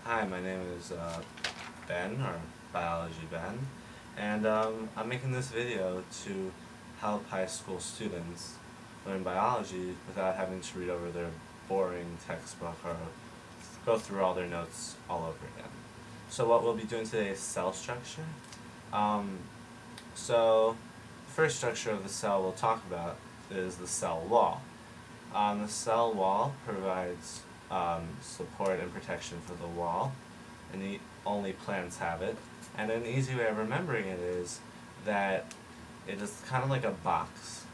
Hi, my name is Ben, or Biology Ben, and I'm making this video to help high school students learn biology without having to read over their boring textbook or go through all their notes all over again. So what we'll be doing today is cell structure. Um, so the first structure of the cell we'll talk about is the cell wall. The cell wall provides support and protection for the wall, and only plants have it. And an easy way of remembering it is that it is kind of like a box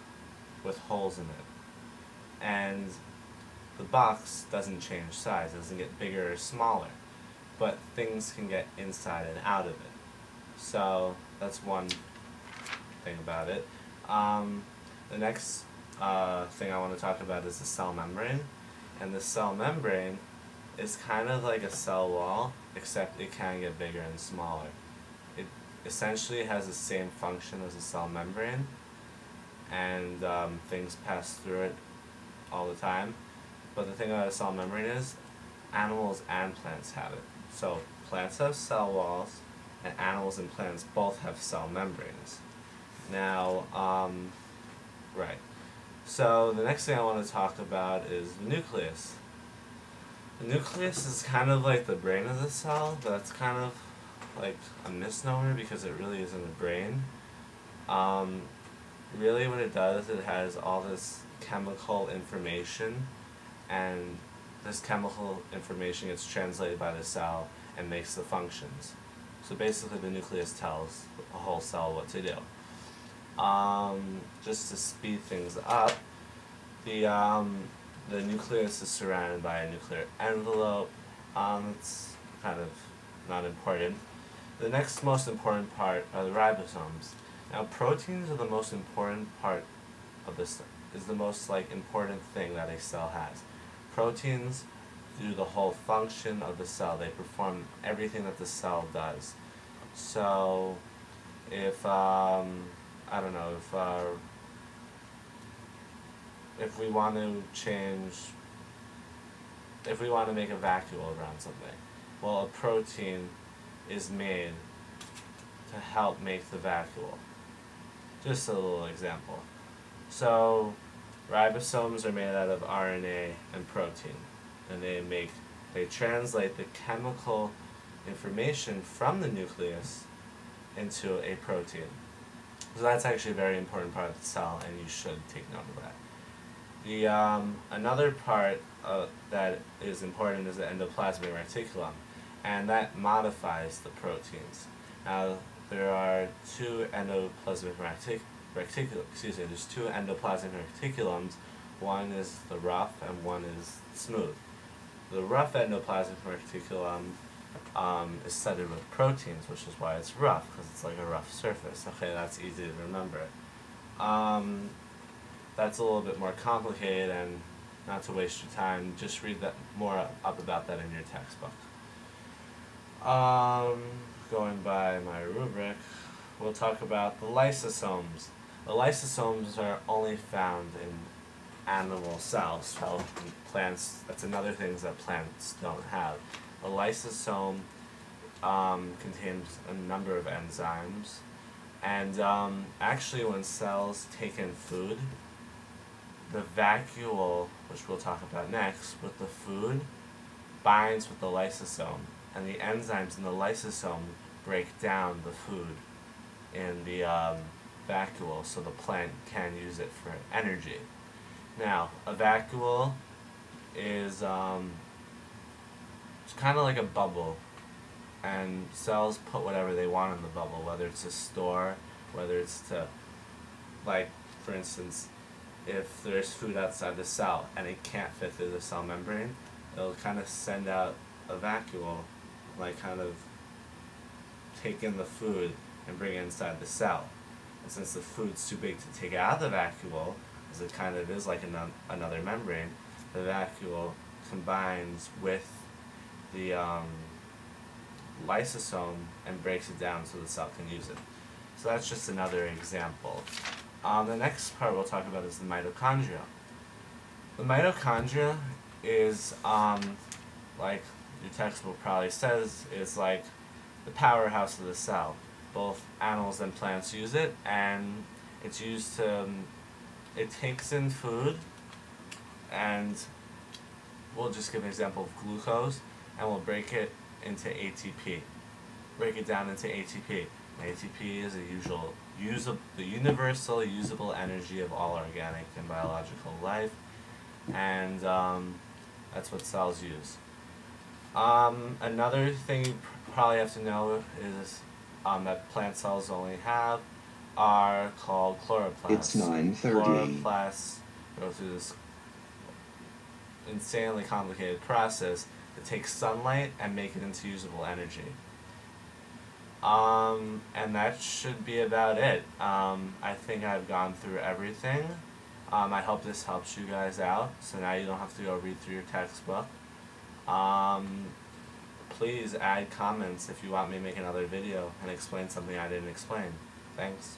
with holes in it. And the box doesn't change size, it doesn't get bigger or smaller, but things can get inside and out of it. So that's one thing about it. The next thing I want to talk about is the cell membrane. And the cell membrane is kind of like a cell wall, except it can get bigger and smaller. It essentially has the same function as a cell membrane, and things pass through it all the time. But the thing about a cell membrane is animals and plants have it. So plants have cell walls, and animals and plants both have cell membranes. Now, right. So the next thing I want to talk about is the nucleus. The nucleus is kind of like the brain of the cell, but it's kind of like a misnomer because it really isn't a brain. Um, really what it does, it has all this chemical information, and this chemical information gets translated by the cell and makes the functions. So basically the nucleus tells a whole cell what to do. Just to speed things up, the nucleus is surrounded by a nuclear envelope. It's kind of not important. The next most important part are the ribosomes. Now, proteins are the most important part of this. Is the most important thing that a cell has. Proteins do the whole function of the cell. They perform everything that the cell does. So, if I don't know, if we want to change, if we want to make a vacuole around something, well, a protein is made to help make the vacuole. Just a little example. So, ribosomes are made out of RNA and protein, and they translate the chemical information from the nucleus into a protein. So that's actually a very important part of the cell, and you should take note of that. Another part that is important is the endoplasmic reticulum, and that modifies the proteins. Now, there are two endoplasmic there's two endoplasmic reticulums. One is the rough and one is smooth. The rough endoplasmic reticulum is studded with proteins, which is why it's rough, because it's like a rough surface. Okay, that's easy to remember. That's a little bit more complicated, and not to waste your time, just read that more up about that in your textbook. Going by my rubric, we'll talk about the lysosomes. The lysosomes are only found in animal cells, so in plants, that's another thing that plants don't have. A lysosome contains a number of enzymes, and actually when cells take in food, the vacuole, which we'll talk about next, with the food, binds with the lysosome, and the enzymes in the lysosome break down the food in the vacuole so the plant can use it for energy. Now, a vacuole is it's kind of like a bubble, and cells put whatever they want in the bubble, whether it's to store, whether it's to, like, for instance, if there's food outside the cell and it can't fit through the cell membrane, it'll kind of send out a vacuole, like kind of take in the food and bring it inside the cell. And since the food's too big to take out of the vacuole, as it kind of is like another membrane, the vacuole combines with the lysosome and breaks it down so the cell can use it. So that's just another example. The next part we'll talk about is the mitochondria. The mitochondria is like your textbook probably says, is like the powerhouse of the cell. Both animals and plants use it, and it's used to, it takes in food, and we'll just give an example of glucose, and we'll break it into ATP. Break it down into ATP. And ATP is the universal usable energy of all organic and biological life, and that's what cells use. Another thing you probably have to know is that plant cells only have are called chloroplasts. It's 9:30. Chloroplasts go through this insanely complicated process to take sunlight and make it into usable energy. And that should be about it. I think I've gone through everything. I hope this helps you guys out, so now you don't have to go read through your textbook. Please add comments if you want me to make another video and explain something I didn't explain. Thanks.